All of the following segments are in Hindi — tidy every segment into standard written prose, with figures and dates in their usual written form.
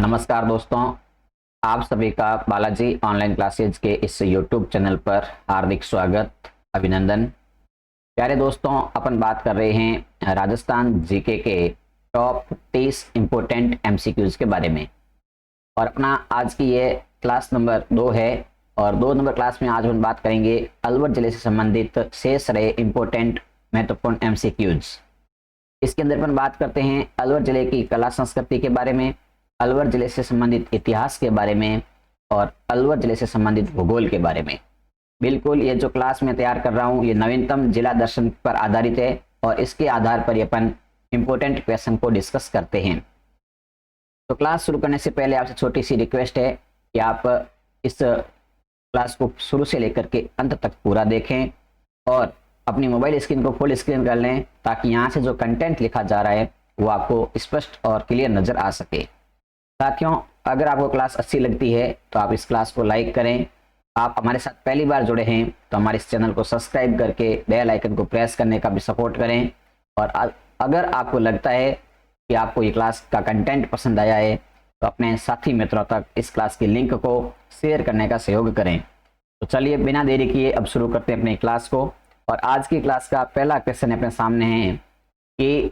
नमस्कार दोस्तों, आप सभी का बालाजी ऑनलाइन क्लासेज के इस यूट्यूब चैनल पर हार्दिक स्वागत, अभिनंदन। प्यारे दोस्तों, अपन बात कर रहे हैं राजस्थान जीके के टॉप 30 इम्पोर्टेंट एमसीक्यूज के बारे में। और अपना आज की ये क्लास नंबर 2 है और 2 नंबर क्लास में आज हम बात करेंगे अलवर जिले से संबंधित शेष रहे इम्पोर्टेंट महत्वपूर्ण एमसीक्यूज। इसके अंदर अपन बात करते हैं अलवर जिले की कला संस्कृति के बारे में, अलवर जिले से संबंधित इतिहास के बारे में और अलवर जिले से संबंधित भूगोल के बारे में। बिल्कुल ये जो क्लास में तैयार कर रहा हूँ ये नवीनतम जिला दर्शन पर आधारित है और इसके आधार पर अपन इम्पोर्टेंट क्वेश्चन को डिस्कस करते हैं। तो क्लास शुरू करने से पहले आपसे छोटी सी रिक्वेस्ट है कि आप इस क्लास को शुरू से लेकर के अंत तक पूरा देखें और अपनी मोबाइल स्क्रीन को फुल स्क्रीन कर लें ताकि यहाँ से जो कंटेंट लिखा जा रहा है वो आपको स्पष्ट और क्लियर नजर आ सके। साथियों, अगर आपको क्लास अच्छी लगती है तो आप इस क्लास को लाइक करें। आप हमारे साथ पहली बार जुड़े हैं तो हमारे इस चैनल को सब्सक्राइब करके बेल आइकन को प्रेस करने का भी सपोर्ट करें। और अगर आपको लगता है कि आपको ये क्लास का कंटेंट पसंद आया है तो अपने साथी मित्रों तक इस क्लास की लिंक को शेयर करने का सहयोग करें। तो चलिए बिना देरी किए अब शुरू करते हैं अपनी क्लास को। और आज की क्लास का पहला क्वेश्चन अपने सामने है कि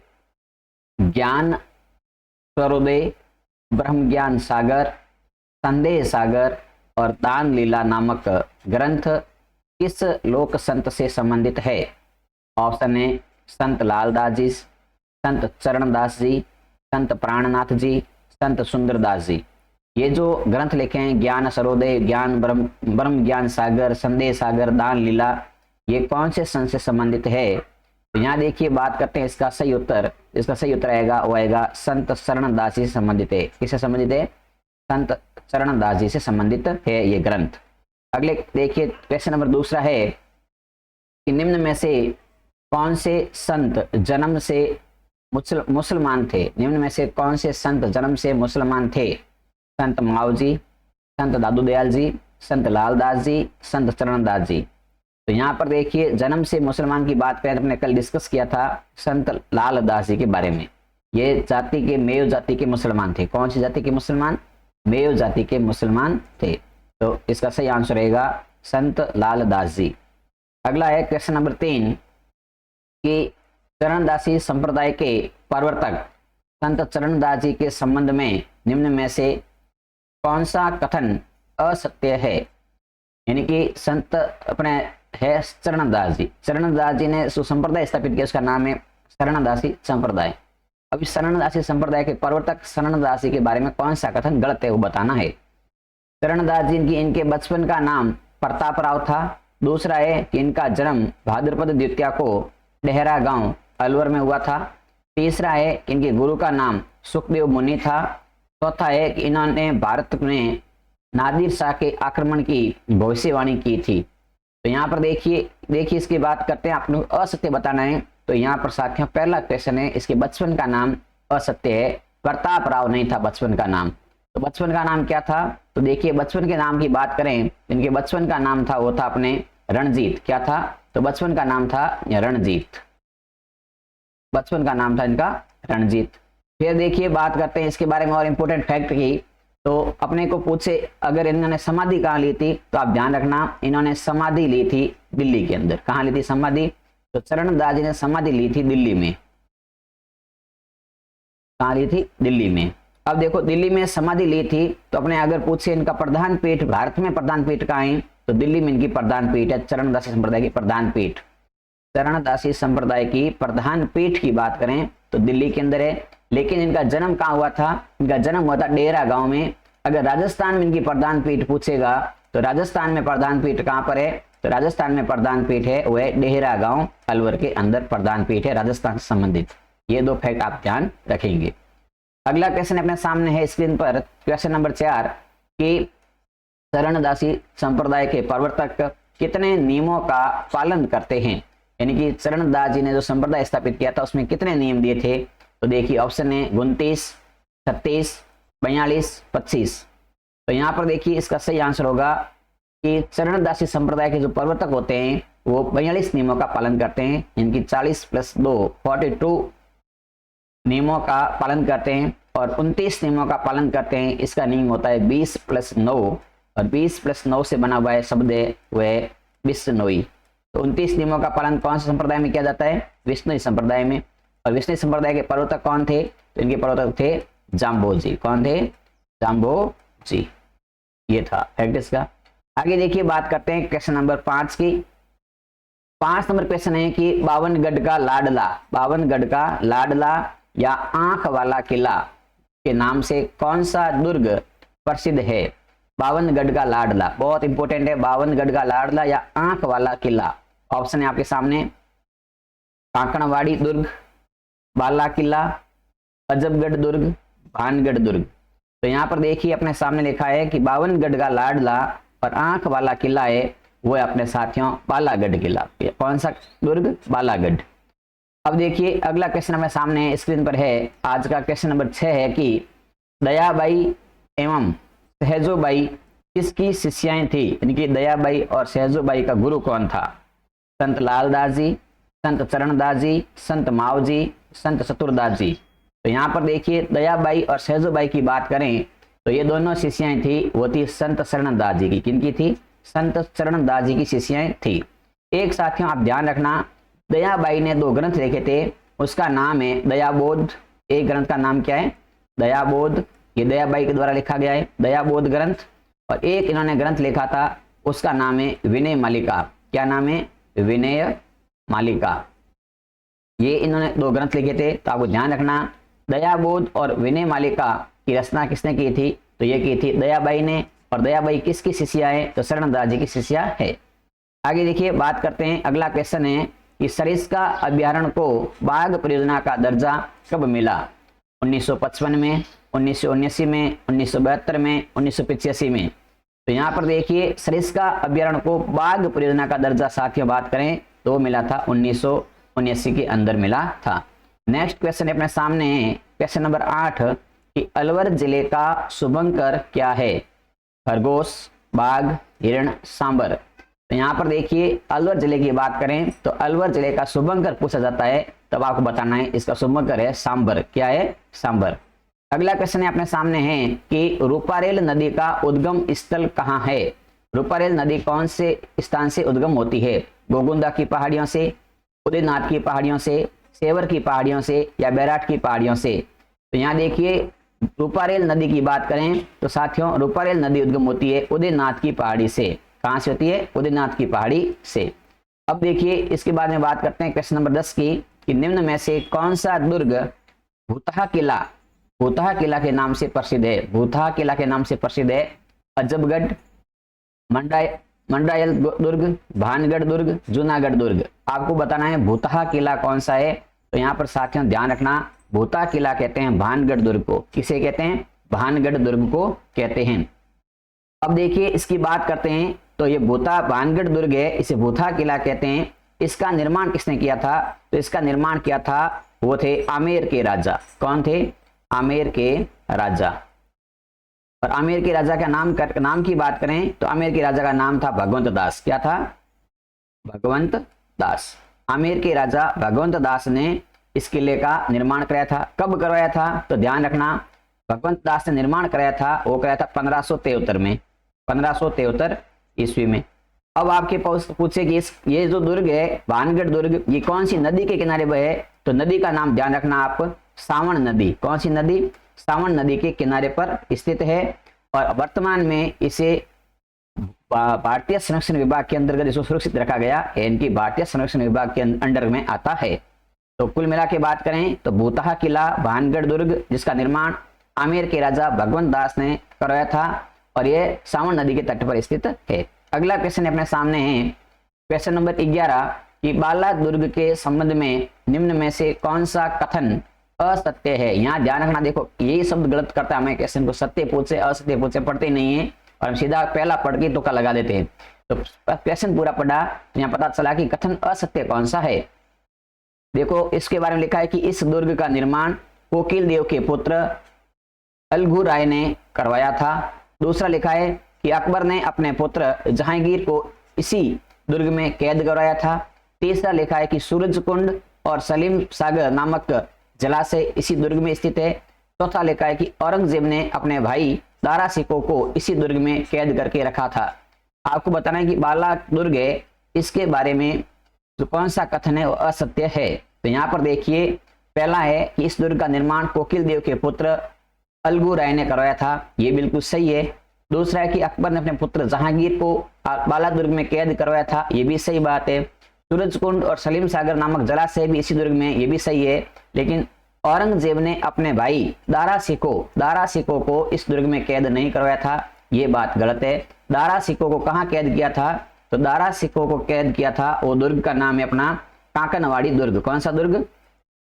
ज्ञान सर्वोदय, ब्रह्म ज्ञान सागर, संदेह सागर और दान लीला नामक ग्रंथ किस लोक संत से संबंधित है? ऑप्शन है संत लालदास जी, संत चरणदास जी, संत प्राणनाथ जी, संत सुंदरदास जी। ये जो ग्रंथ लिखे हैं ज्ञान सर्वोदय, ज्ञान ब्रह्म ज्ञान सागर, संदेह सागर, दान लीला, ये कौन से संत से संबंधित है? तो यहाँ देखिए बात करते हैं इसका सही उत्तर आएगा वो आएगा संत चरणदास जी से संबंधित है। किससे संबंधित है? संत चरणदास जी से संबंधित है ये ग्रंथ। अगले देखिए क्वेश्चन नंबर दूसरा है कि निम्न में से कौन से संत जन्म से मुसलमान थे? निम्न में से कौन से संत जन्म से मुसलमान थे? संत माव जी, संत दादू दयाल जी, संत लालदास जी, संत चरणदास जी। तो यहाँ पर देखिए जन्म से मुसलमान की बात करें तो हमने कल डिस्कस किया था संत लालदास जी के बारे में। ये जाति के मेयो जाति के मुसलमान थे। कौन सी जाति के मुसलमान? मेयो जाति के मुसलमान थे। तो इसका सही आंसर रहेगा संत लालदास जी। अगला है क्वेश्चन नंबर 3 कि चरणदासी संप्रदाय के प्रवर्तक संत चरणदास जी के संबंध में निम्न में से कौन सा कथन असत्य है? यानी कि संत अपने है चरणदास जी। चरणदास जी ने जो संप्रदाय स्थापित किया उसका नाम है शरणदासी संप्रदाय। अब इस शरणदासी संप्रदाय के प्रवर्तक शरणदास जी के बारे में कौन सा कथन गलत है वो बताना है। चरणदास जी की इनके बचपन का नाम प्रताप राव था। दूसरा है कि इनका जन्म भाद्रपद द्वितीया को डेहरा गांव अलवर में हुआ था। तीसरा है कि इनके गुरु का नाम सुखदेव मुनि था। चौथा है कि इन्होंने भारत में नादिर शाह के आक्रमण की भविष्यवाणी की थी। तो यहाँ पर देखिए इसकी बात करते हैं, आपने असत्य बताना है। तो यहाँ पर साथियों पहला क्वेश्चन है इसके बचपन का नाम असत्य है, प्रताप राव नहीं था बचपन का नाम। तो बचपन का नाम क्या था? तो देखिए बचपन के नाम की बात करें इनके बचपन का नाम था वो था अपने रणजीत। क्या था? तो बचपन का नाम था रणजीत। बचपन का नाम था इनका रणजीत। फिर देखिए बात करते हैं इसके बारे में और इंपोर्टेंट फैक्ट की। तो अपने को पूछे अगर इन्होंने समाधि कहाँ ली थी तो आप ध्यान रखना इन्होंने समाधि ली थी दिल्ली के अंदर। कहाँ ली थी समाधि? तो चरणदास जी ने समाधि ली थी दिल्ली में। कहाँ ली थी? दिल्ली में। अब देखो दिल्ली में समाधि ली थी तो अपने अगर पूछे इनका प्रधान पीठ भारत में प्रधान पीठ कहाँ है तो दिल्ली में इनकी प्रधान पीठ है। चरणदासी संप्रदाय की प्रधान पीठ, चरणदासी संप्रदाय की प्रधान पीठ की बात करें तो दिल्ली के अंदर है। लेकिन इनका जन्म कहाँ हुआ था? इनका जन्म हुआ था डेहरा गांव में। अगर राजस्थान में इनकी प्रधान पीठ पूछेगा तो राजस्थान में प्रधान पीठ कहाँ पर है? तो राजस्थान में प्रधान पीठ है वो है डेहरा गांव अलवर के अंदर प्रधान पीठ है राजस्थान से संबंधित। ये 2 फैक्ट आप ध्यान रखेंगे। अगला क्वेश्चन अपने सामने है स्क्रीन पर क्वेश्चन नंबर 4 कि चरणदासी संप्रदाय के प्रवर्तक कितने नियमों का पालन करते हैं? यानी कि चरणदास जी ने जो संप्रदाय स्थापित किया था उसमें कितने नियम दिए थे? तो देखिए ऑप्शन है 29, 36, 42, 25। तो यहाँ पर देखिए इसका सही आंसर होगा कि चरणदासी संप्रदाय के जो प्रवर्तक होते हैं वो 42 नियमों का पालन करते हैं। इनकी 40 + 2 42 नियमों का पालन करते हैं और 29 नियमों का पालन करते हैं। इसका नियम होता है 20+9 और 20+9 से बना हुआ है शब्द है वह विष्णोई। तो 29 नियमों का पालन कौन से संप्रदाय में किया जाता है? विष्णु संप्रदाय में। और विष्णु संप्रदाय के प्रवर्तक कौन थे? तो इनके प्रवर्तक थे जाम्बोजी। कौन थे? जाम्बोजी। ये था फैक्ट इसका। आगे देखिए बात करते हैं क्वेश्चन नंबर 5 की। 5 नंबर क्वेश्चन है कि बावनगढ़ का लाडला, बावनगढ़ का लाडला या आंख वाला किला के नाम से कौन सा दुर्ग प्रसिद्ध है? बावनगढ़ का लाडला बहुत इंपॉर्टेंट है। बावनगढ़ का लाडला या आंख वाला किला। ऑप्शन है आपके सामने, कांकड़वाड़ी दुर्ग, बाला किला, अजबगढ़ दुर्ग, भानगढ़ दुर्ग। तो यहाँ पर देखिए अपने सामने लिखा है कि बावनगढ़ का लाडला और आंख वाला किला है वो है अपने साथियों बालागढ़ किला। कौन सा दुर्ग? बालागढ़। अब देखिए अगला क्वेश्चन हमारे सामने स्क्रीन पर है। आज का क्वेश्चन नंबर 6 है कि दयाबाई एवं सहजोबाई किसकी शिष्याएं थी? इनकी दयाबाई और सहजोबाई का गुरु कौन था? संत लालदास जी, संत चरणदास जी, संत मावजी, संत चतुरदास जी। तो यहाँ पर देखिए दयाबाई और सहजोबाई की बात करें तो ये दोनों शिष्याएं थी वो थी संत चरणदास जी की। किनकी थी? संत चरणदास जी की शिष्याएं थी। एक साथियों आप ध्यान रखना, दयाबाई ने 2 ग्रंथ लिखे थे। उसका नाम है दयाबोध। एक ग्रंथ का नाम क्या है? दयाबोध। ये दयाबाई के द्वारा लिखा गया है दयाबोध ग्रंथ। और एक इन्होंने ग्रंथ लिखा था उसका नाम है विनय मालिका। क्या नाम है? विनय मालिका। ये इन्होंने 2 ग्रंथ लिखे थे। तो आपको ध्यान रखना दयाबोध और विनय मालिका की रचना किसने की थी? तो ये की थी दयाबाई ने। और दयाबाई किसकी शिष्या है? तो चरणदास जी की शिष्या है। आगे देखिए बात करते हैं। अगला क्वेश्चन है कि सरिस्का अभ्यारण्य को बाघ परियोजना का दर्जा कब मिला? 1955 में, 1979 में, 1972 में, 1985 में। तो यहाँ पर देखिए सरिस्का अभ्यारण्य को बाघ परियोजना का दर्जा साथियों बात करें तो मिला था 1979 के अंदर मिला था। नेक्स्ट क्वेश्चन अपने सामने है क्वेश्चन नंबर 8 कि अलवर जिले का शुभंकर क्या है? खरगोश, बाघ, हिरण, सांबर। तो यहाँ पर देखिए अलवर जिले की बात करें तो अलवर जिले का शुभंकर पूछा जाता है तब आपको बताना है इसका शुभंकर है सांबर। क्या है? सांबर। अगला क्वेश्चन अपने सामने है कि रूपारेल नदी का उद्गम स्थल कहाँ है? रूपारेल नदी कौन से स्थान से उद्गम होती है? गोगुंदा की पहाड़ियों से, उदयनाथ की पहाड़ियों से, सेवर की पहाड़ियों से या बैराट की पहाड़ियों से। तो यहाँ देखिए रूपारेल नदी की बात करें तो साथियों रूपारेल नदी उद्गम होती है उदयनाथ की पहाड़ी से। कहाँ से होती है? उदयनाथ की पहाड़ी से। अब देखिए इसके बाद में बात करते हैं क्वेश्चन नंबर 10 की कि निम्न में से कौन सा दुर्ग भूतहा किला, भूतहा किला के नाम से प्रसिद्ध है? भूतहा किला के नाम से प्रसिद्ध है अजबगढ़, मंडायल दुर्ग, भानगढ़ दुर्ग, जूनागढ़ दुर्ग। आपको बताना है भूतहा किला कौन सा है। तो यहाँ पर साथियों ध्यान रखना भूतहा किला कहते हैं भानगढ़ दुर्ग को। किसे कहते हैं? भानगढ़ दुर्ग को कहते हैं। अब देखिए इसकी बात करते हैं तो ये भूतहा भानगढ़ दुर्ग है, इसे भूतहा किला कहते हैं। इसका निर्माण किसने किया था? तो इसका निर्माण किया था वो थे आमेर के राजा। कौन थे? आमेर के राजा। और आमेर के राजा का नाम की बात करें तो आमेर के राजा का नाम था भगवंत दास। क्या था? भगवंत दास। आमेर के राजा भगवंत दास ने इस किले का निर्माण कराया था। कब करवाया था? तो ध्यान रखना भगवंत दास ने निर्माण कराया था वो कराया था 1573 में, 1573 ईस्वी में। अब आपके पूछे कि ये जो दुर्ग है भानगढ़ दुर्ग ये कौन सी नदी के किनारे पर है? तो नदी का नाम ध्यान रखना आप, सावन नदी। कौन सी नदी? सावन नदी के किनारे पर स्थित है। और वर्तमान में इसे भारतीय संरक्षण विभाग के अंतर्गत इसको सुरक्षित रखा गया है। इनकी भारतीय संरक्षण विभाग के अंडर में आता है। तो कुल मिला के बात करें तो भूतहा किला भानगढ़ दुर्ग जिसका निर्माण आमेर के राजा भगवंत दास ने करवाया था और यह सावन नदी के तट पर स्थित है। अगला क्वेश्चन अपने सामने है क्वेश्चन नंबर 11 कि बाला दुर्ग के संबंध में निम्न में से कौन सा कथन असत्य है? यहाँ ध्यान रखना, देखो यही शब्द गलत करता है हमें क्वेश्चन को, सत्य पूछे असत्य पूछे पढ़ते नहीं है और हम सीधा पहला पढ़ के तुक्का लगा देते हैं। तो क्वेश्चन पूरा पढ़ा तो यहाँ पता चला कि कथन असत्य कौन सा है। देखो इसके बारे में लिखा है कि इस दुर्ग का निर्माण कोकिल देव के पुत्र अलगू राय ने करवाया था। दूसरा लिखा है कि अकबर ने अपने पुत्र जहांगीर को इसी दुर्ग में कैद करवाया था। तीसरा लिखा है कि सूरज कुंड और सलीम सागर नामक जलाशय इसी दुर्ग में स्थित है। चौथा लिखा है कि औरंगजेब ने अपने भाई दारा सिकोह को इसी दुर्ग में कैद करके रखा था। आपको बताना है कि बाला दुर्ग है, इसके बारे में जो कौन सा कथन है वो असत्य है। तो यहाँ पर देखिए, पहला है कि इस दुर्ग का निर्माण कोकिल देव के पुत्र अलगू राय ने करवाया था, ये बिल्कुल सही है। दूसरा है कि अकबर ने अपने पुत्र जहांगीर को बाला दुर्ग में कैद करवाया था, ये भी सही बात है। सूरजकुंड और सलीम सागर नामक जलाशय भी इसी दुर्ग में, ये भी सही है। लेकिन औरंगजेब ने अपने भाई दारा सिकोह को इस दुर्ग में कैद नहीं करवाया था, ये बात गलत है। दारा सिकोह को कहाँ कैद किया था? तो दारा सिकोह को कैद किया था, वो दुर्ग का नाम है अपना काकनवाड़ी दुर्ग। कौन सा दुर्ग?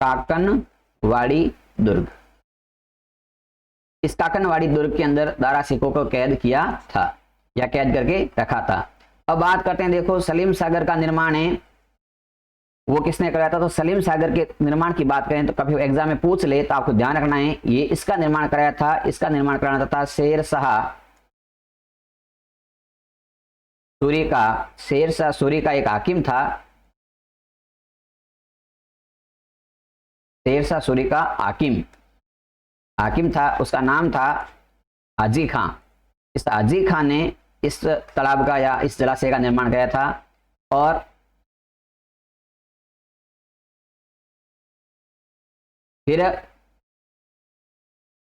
काकनवाड़ी दुर्ग। इस काकनवाड़ी दुर्ग के अंदर दारा सिकोह को कैद किया था या कैद करके रखा था। अब बात करते हैं, देखो सलीम सागर का निर्माण है वो किसने कराया था? तो सलीम सागर के निर्माण की बात करें तो कभी एग्जाम में पूछ ले तो आपको ध्यान रखना है, ये इसका निर्माण कराया था, इसका निर्माण कराया था शेर शाह सूरी का एक हाकिम था। शेर शाह सूरी का हाकिम था, उसका नाम था हाजी खां। इस हाजी खां ने इस तालाब का या इस जलाशय का निर्माण कराया था। और फिर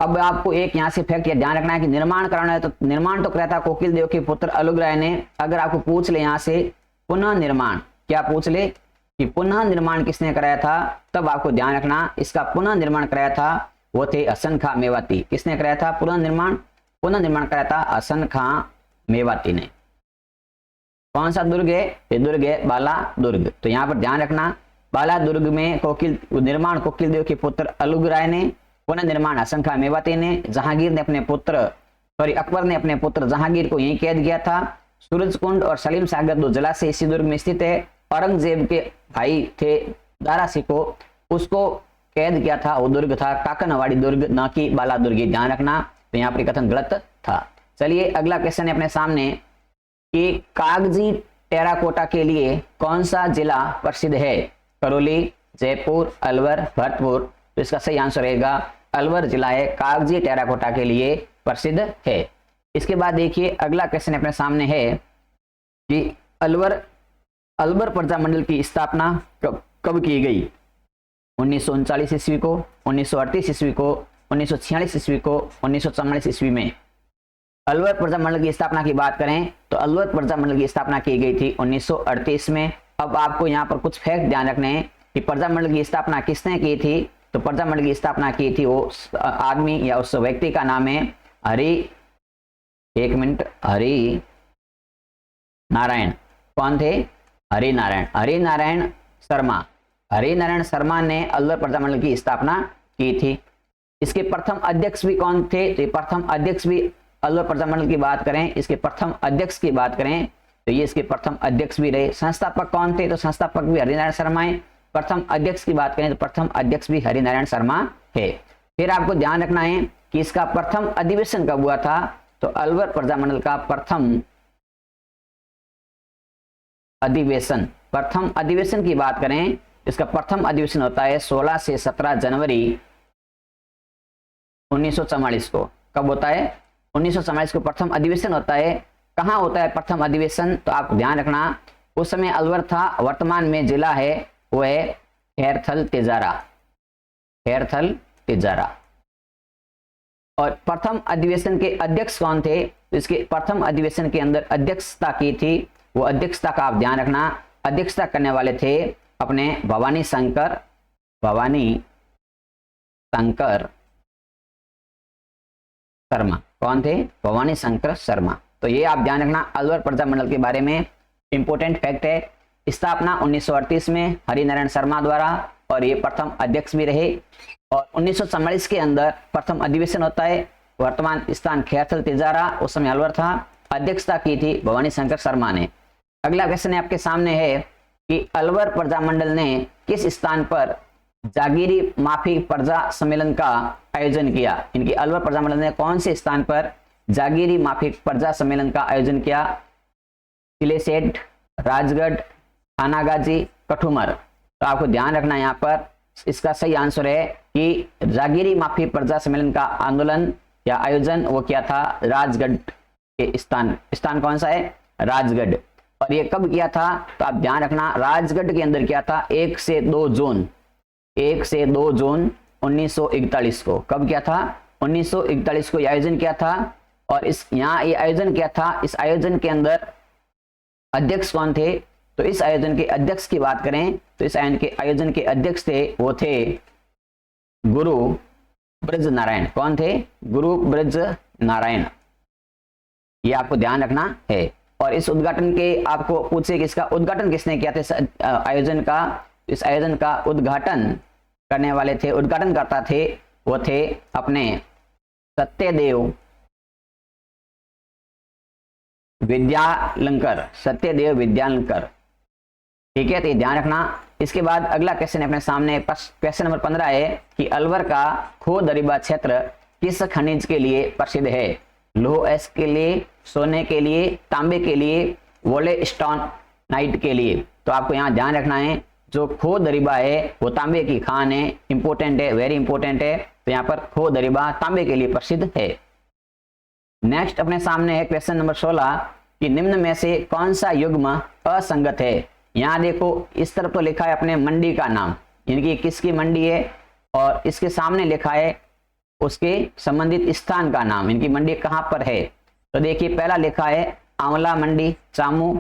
अब आपको एक यहां से फैक्ट ध्यान रखना है कि निर्माण कराना है तो निर्माण तो कराया था कोकिल देव के पुत्र अलग राय ने। अगर आपको पूछ ले यहां से पुनः निर्माण, क्या पूछ ले कि पुनः निर्माण किसने कराया था, तब आपको ध्यान रखना इसका पुनः निर्माण कराया था वो थे हसन खां मेवाती। किसने कराया था पुनः निर्माण कराया था? हसन खां मेवाती ने। कौन सा दुर्ग है? ये दुर्ग है बाला दुर्ग। तो यहाँ पर ध्यान रखना, बाला दुर्ग में निर्माण कोकिल देव के पुत्र अलग राय ने, पुनः निर्माण हसन खां मेवाती ने। अकबर ने अपने पुत्र जहांगीर को यहीं कैद किया था। सूरजकुंड और सलीम सागर दो जलाशय इसी दुर्ग में स्थित है। औरंगजेब के भाई थे दारा सिकोह, उसको कैद किया था, वो दुर्ग था काकनवाड़ी दुर्ग, न कि बाला दुर्ग। ध्यान रखना, तो यहाँ पर कथन गलत था। चलिए अगला क्वेश्चन है अपने सामने कि कागजी टेराकोटा के लिए कौन सा जिला प्रसिद्ध है? करौली, जयपुर, अलवर, भरतपुर। तो इसका सही आंसर रहेगा अलवर जिला है, कागजी टेराकोटा के लिए प्रसिद्ध है। इसके बाद देखिए अगला क्वेश्चन अपने सामने है कि अलवर प्रजामंडल की स्थापना कब की गई? 1939 ईस्वी को, 1938 ईस्वी को, 1946 ईस्वी को, 1944 ईस्वी में। अलवर प्रजामंडल की स्थापना की बात करें तो अलवर प्रजामंडल की स्थापना की गई थी 1938 में। अब आपको यहाँ पर कुछ फैक्ट ध्यान रखने हैं कि प्रजामंडल की स्थापना किसने की थी? तो प्रजामंडल की स्थापना की थी वो आदमी या उस व्यक्ति का नाम है हरि नारायण। कौन थे? हरि नारायण शर्मा ने अलवर प्रजामंडल की स्थापना की थी। इसके प्रथम अध्यक्ष भी कौन थे? तो प्रथम अध्यक्ष भी अलवर प्रजामंडल की बात करें, इसके प्रथम अध्यक्ष की बात करें तो ये इसके प्रथम अध्यक्ष भी रहे। संस्थापक कौन थे? तो संस्थापक भी हरिनारायण शर्मा है। प्रथम अध्यक्ष की बात करें तो प्रथम अध्यक्ष भी हरिनारायण शर्मा है। फिर आपको ध्यान रखना है कि इसका प्रथम अधिवेशन कब हुआ था? तो अलवर प्रजामंडल का प्रथम अधिवेशन की बात करें, इसका प्रथम अधिवेशन होता है 16 से 17 जनवरी 1944 को। कब होता है? 1944 को प्रथम अधिवेशन होता है। कहाँ होता है प्रथम अधिवेशन? तो आप ध्यान रखना, उस समय अलवर था, वर्तमान में जिला है वो है खैरथल तिजारा। और प्रथम अधिवेशन के अध्यक्ष कौन थे? तो इसके प्रथम अधिवेशन के अंदर अध्यक्षता की थी, वो अध्यक्षता का आप ध्यान रखना, अध्यक्षता करने वाले थे अपने भवानी शंकर शर्मा। कौन थे? भवानी शंकर शर्मा। तो ये आप ध्यान रखना अलवर प्रजामंडल के बारे में इंपोर्टेंट फैक्ट है। स्थापना 1938 में हरिनारायण शर्मा द्वारा और ये प्रथम अध्यक्ष भी रहे। और 1944 के अंदर प्रथम अधिवेशन होता है, वर्तमान स्थान खैरथल तिजारा, उस समय अलवर था, अध्यक्षता की थी भवानी शंकर शर्मा ने। अगला क्वेश्चन आपके सामने है कि अलवर प्रजामंडल ने किस स्थान पर जागीरी माफी प्रजा सम्मेलन का आयोजन किया? इनकी अलवर प्रजामंडल ने कौन से स्थान पर जागीरी माफी प्रजा सम्मेलन का आयोजन किया? किलेसेठ, राजगढ़, थानागाजी, कठुमर। तो आपको ध्यान रखना यहाँ पर इसका सही आंसर है कि जागीरी माफी प्रजा सम्मेलन का आंदोलन या आयोजन वो किया था राजगढ़ के स्थान कौन सा है, राजगढ़। और ये कब किया था, तो आप ध्यान रखना राजगढ़ के अंदर किया था 1 से 2 जून 1941 को। कब किया था, 1941 को आयोजन किया था। और इस यहाँ ये आयोजन किया था, इस आयोजन के अंदर अध्यक्ष कौन थे, तो इस आयोजन के अध्यक्ष की बात करें तो इस आयोजन के अध्यक्ष थे वो थे गुरु ब्रज नारायण। कौन थे, गुरु ब्रज नारायण, ये आपको ध्यान रखना है। और इस उद्घाटन के आपको पूछे कि इसका उद्घाटन किसने किया था, इस आयोजन का उद्घाटन करने वाले थे, उद्घाटनकर्ता थे वो थे अपने सत्यदेव विद्यालंकर, ठीक है, तो ध्यान रखना। इसके बाद अगला क्वेश्चन अपने सामने क्वेश्चन नंबर 15 है कि अलवर का खो दरिबा क्षेत्र किस खनिज के लिए प्रसिद्ध है, लोह एस के लिए, सोने के लिए, तांबे के लिए, वोलेस्टोनाइट के लिए। तो आपको यहाँ ध्यान रखना है जो खो दरिबा है वो तांबे की खान है, इंपोर्टेंट है, वेरी इंपोर्टेंट है। तो यहाँ पर खो दरिबा तांबे के लिए प्रसिद्ध है। नेक्स्ट अपने सामने है क्वेश्चन नंबर 16 कि निम्न में से कौन सा युग्म असंगत है। यहाँ देखो इस तरफ तो लिखा है अपने मंडी का नाम, यानी कि किसकी मंडी है, और इसके सामने लिखा है उसके संबंधित स्थान का नाम, इनकी मंडी कहाँ पर है। तो देखिए पहला लिखा है आंवला मंडी चामू,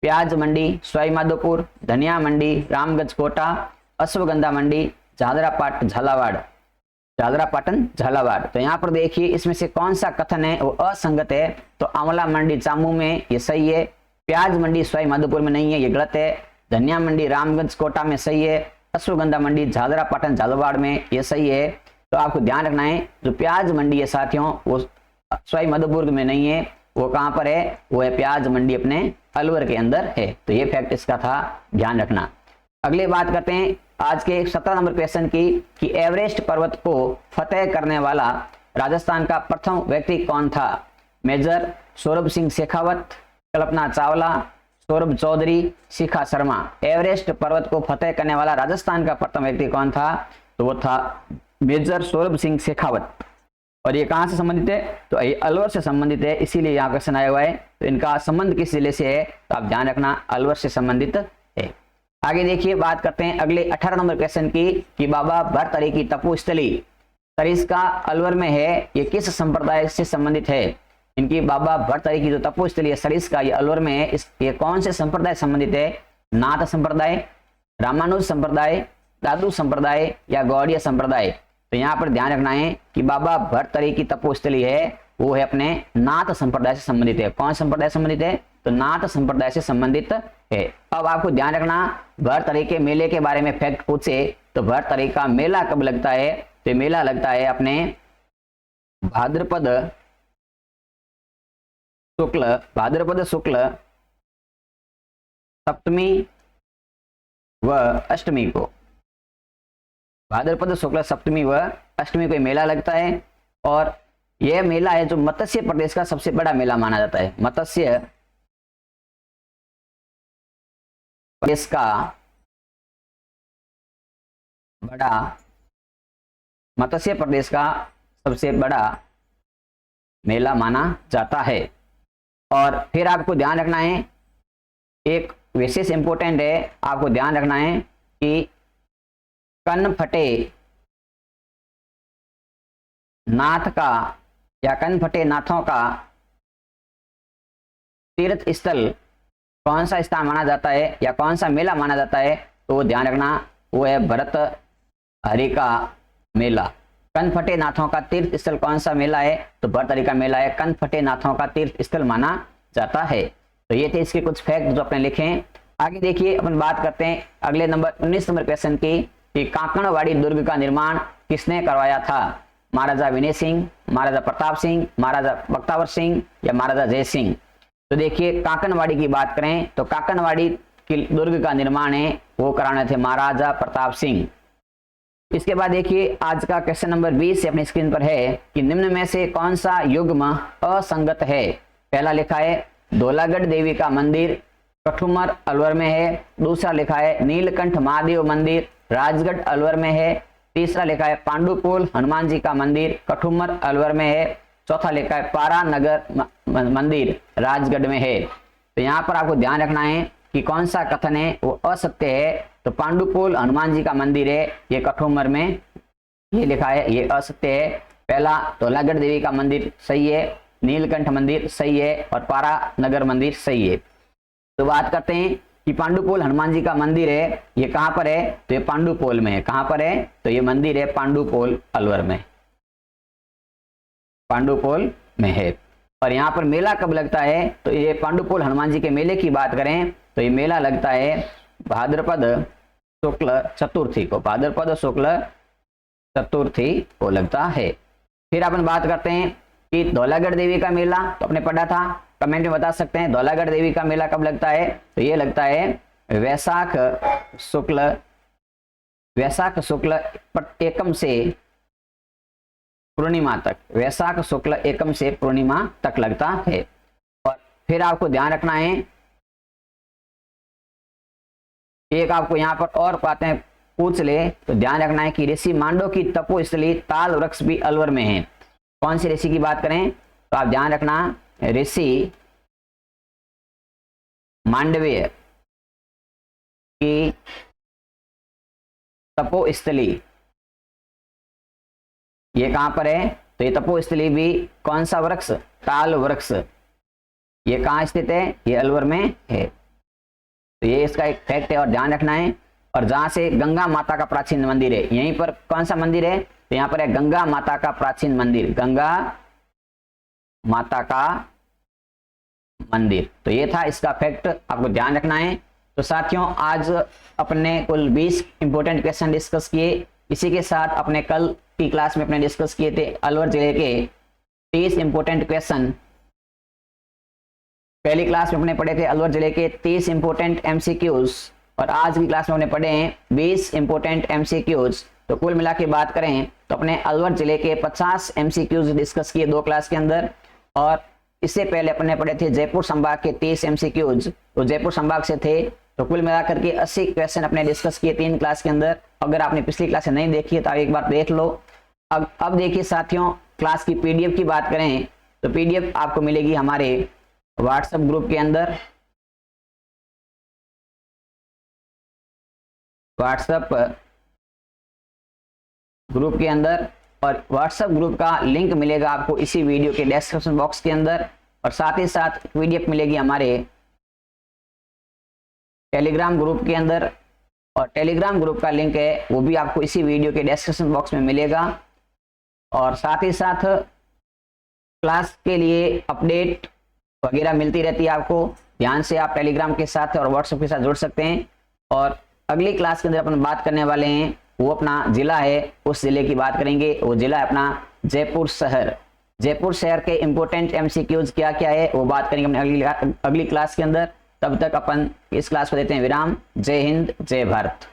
प्याज मंडी सवाई माधोपुर, धनिया मंडी रामगंज कोटा, अश्वगंधा मंडी झालरापाटन झालावाड़। तो यहाँ पर देखिए इसमें से कौन सा कथन है वो असंगत है। तो आंवला मंडी चामू में ये सही है, प्याज मंडी सवाई माधोपुर में नहीं है, ये गलत है, धनिया मंडी रामगंज कोटा में सही है, अश्वगंधा मंडी झालरापाटन झालावाड़ में ये सही है। तो आपको ध्यान रखना है जो प्याज मंडी है साथियों वो सवाई माधोपुर में नहीं है, वो कहाँ पर है, वो है प्याज मंडी अपने अलवर के अंदर है। तो ये फैक्ट इसका था, ध्यान रखना। अगले बात करते हैं आज के 17 नंबर क्वेश्चन की कि एवरेस्ट पर्वत को फतेह करने वाला राजस्थान का प्रथम व्यक्ति कौन था। मेजर सौरभ सिंह शेखावत, कल्पना चावला, सौरभ चौधरी, शिखा शर्मा। एवरेस्ट पर्वत को फतेह करने वाला राजस्थान का प्रथम व्यक्ति कौन था, तो वो था मेजर सौरभ सिंह शेखावत। और ये कहां से संबंधित है, तो ये अलवर से संबंधित है, इसीलिए यहाँ क्वेश्चन आया हुआ है। तो इनका संबंध किस जिले से है, तो आप ध्यान रखना अलवर से संबंधित है। आगे देखिए बात करते हैं अगले 18 नंबर क्वेश्चन की कि बाबा भरतरी की तपोस्थली सरिस्का अलवर में है, ये किस संप्रदाय से संबंधित है। इनकी बाबा भरतरी की जो तपोस्थली है सरिस्का ये अलवर में है, ये कौन से संप्रदाय संबंधित है, नाथ संप्रदाय, रामानुज संप्रदाय, दादू संप्रदाय या गौड़िया संप्रदाय। तो यहाँ पर ध्यान रखना है कि बाबा भरतरी की तपोस्थली है वो है अपने नाथ संप्रदाय से संबंधित है। कौन संप्रदाय संबंधित है, तो नाथ संप्रदाय से संबंधित है। अब आपको ध्यान रखना भरतरी के मेले के बारे में फैक्ट पूछे तो भरतरी का मेला कब लगता है, तो मेला लगता है अपने भाद्रपद शुक्ल सप्तमी व अष्टमी को, भाद्रपद शुक्ल सप्तमी व अष्टमी को मेला लगता है। और यह मेला है जो मत्स्य प्रदेश का सबसे बड़ा मेला माना जाता है। मत्स्य प्रदेश का सबसे बड़ा मेला माना जाता है। और फिर आपको ध्यान रखना है एक विशेष इंपोर्टेंट है, आपको ध्यान रखना है कि कनफटे नाथ का या कनफटे नाथों का तीर्थ स्थल कौन सा स्थान माना जाता है या कौन सा मेला माना जाता है, तो ध्यान रखना वो है भरत हरि का मेला। कनफटे नाथों का तीर्थ स्थल कौन सा मेला है, तो भरतहरि का मेला है, कनफटे नाथों का तीर्थ स्थल माना जाता है। तो ये थे इसके कुछ फैक्ट जो अपने लिखे। आगे देखिए अपन बात करते हैं अगले नंबर 19 नंबर क्वेश्चन की कि काकड़वाड़ी दुर्ग का निर्माण किसने करवाया था। महाराजा विनय सिंह, महाराजा प्रताप सिंह, महाराजा बख्तावर सिंह या महाराजा जय सिंह। तो देखिए काकड़वाड़ी की बात करें तो काकड़वाड़ी की दुर्ग का निर्माण है वो कराने थे महाराजा प्रताप सिंह। इसके बाद देखिए आज का क्वेश्चन नंबर 20 अपनी स्क्रीन पर है कि निम्न में से कौन सा युग्म असंगत है। पहला लिखा है धौलागढ़ देवी का मंदिर कठुमर अलवर में है। दूसरा लिखा है नीलकंठ महादेव मंदिर राजगढ़ अलवर में है। तीसरा लिखा है पांडुपुल हनुमान जी का मंदिर कठुमर अलवर में है। चौथा लिखा है पारा नगर मंदिर राजगढ़ में है। तो यहाँ पर आपको ध्यान रखना है कि कौन सा कथन है वो असत्य है। तो पांडुपुल हनुमान जी का मंदिर है ये कठुमर में ये लिखा है, ये असत्य है। पहला धौलागढ़ देवी का मंदिर सही है, नीलकंठ मंदिर सही है और पारा नगर मंदिर सही है। तो बात करते हैं कि पांडुपुल हनुमान जी का मंदिर है ये कहां पर है, तो ये पांडुपोल में है। कहां पर है, तो ये मंदिर है पांडुपोल अलवर में, पांडुपोल में है। और यहाँ पर मेला कब लगता है, तो ये पांडुपोल हनुमान जी के मेले की बात करें तो ये मेला लगता है भाद्रपद शुक्ल चतुर्थी को, भाद्रपद शुक्ल चतुर्थी को लगता है। फिर अपन बात करते हैं कि धौलागढ़ देवी का मेला, तो आपने पढ़ा था, कमेंट में बता सकते हैं धौलागढ़ देवी का मेला कब लगता है, तो ये लगता है वैशाख शुक्ल एकम से पूर्णिमा तक, वैशाख शुक्ल एकम से पूर्णिमा तक लगता है। और फिर आपको ध्यान रखना है, एक आपको यहाँ पर और बातें पूछ ले तो ध्यान रखना है कि ऋषि मांडव की तपोस्थली ताल वृक्ष भी अलवर में है। कौन सी ऋषि की बात करें, तो आप ध्यान रखना ऋषि मांडव्य की तपोस्थली ये कहां पर है, तो ये तपोस्थली भी कौन सा वृक्ष, ताल वृक्ष, ये कहां स्थित है, ये अलवर में है। तो ये इसका एक फैक्ट है और ध्यान रखना है। और जहां से गंगा माता का प्राचीन मंदिर है, यहीं पर कौन सा मंदिर है, तो यहाँ पर है गंगा माता का प्राचीन मंदिर, गंगा माता का मंदिर। तो ये था इसका फैक्ट, आपको ध्यान रखना है। तो साथियों आज अपने कुल 20 इंपोर्टेंट क्वेश्चन डिस्कस किए। इसी के साथ अपने कल की क्लास में अपने डिस्कस किए थे अलवर जिले के 30 इंपोर्टेंट क्वेश्चन। पहली क्लास में अपने पढ़े थे अलवर जिले के 30 इंपोर्टेंट एमसीक्यूज और आज की क्लास में हमने पढ़े हैं 20 इंपोर्टेंट एमसीक्यूज। तो कुल मिला के बात करें तो अपने अलवर जिले के 50 एमसीक्यूज डिस्कस किए 2 क्लास के अंदर। और इससे पहले अपने पढ़े थे जयपुर संभाग के 30 एमसीक्यूज, तो जयपुर संभाग से थे। तो कुल मिलाकर के 80 क्वेश्चन अपने डिस्कस किए 3 क्लास के अंदर। अगर आपने पिछली क्लास नहीं देखी है तो आप एक बार देख लो। अब देखिए साथियों, क्लास की पीडीएफ की बात करें तो पीडीएफ आपको मिलेगी हमारे व्हाट्सएप ग्रुप के अंदर, व्हाट्सएप ग्रुप के अंदर। और व्हाट्सएप ग्रुप का लिंक मिलेगा आपको इसी वीडियो के डिस्क्रिप्शन बॉक्स के अंदर। और साथ ही साथ पीडीएफ मिलेगी हमारे टेलीग्राम ग्रुप के अंदर, और टेलीग्राम ग्रुप का लिंक है वो भी आपको इसी वीडियो के डिस्क्रिप्शन बॉक्स में मिलेगा। और साथ ही साथ क्लास के लिए अपडेट वगैरह मिलती रहती है आपको, ध्यान से आप टेलीग्राम के साथ और व्हाट्सएप के साथ जुड़ सकते हैं। और अगली क्लास के अंदर अपन बात करने वाले हैं वो अपना जिला है, उस जिले की बात करेंगे। वो जिला है अपना जयपुर शहर। जयपुर शहर के इंपोर्टेंट एमसीक्यूज क्या क्या है वो बात करेंगे अपने अगली क्लास के अंदर। तब तक अपन इस क्लास को देते हैं विराम। जय हिंद, जय भारत।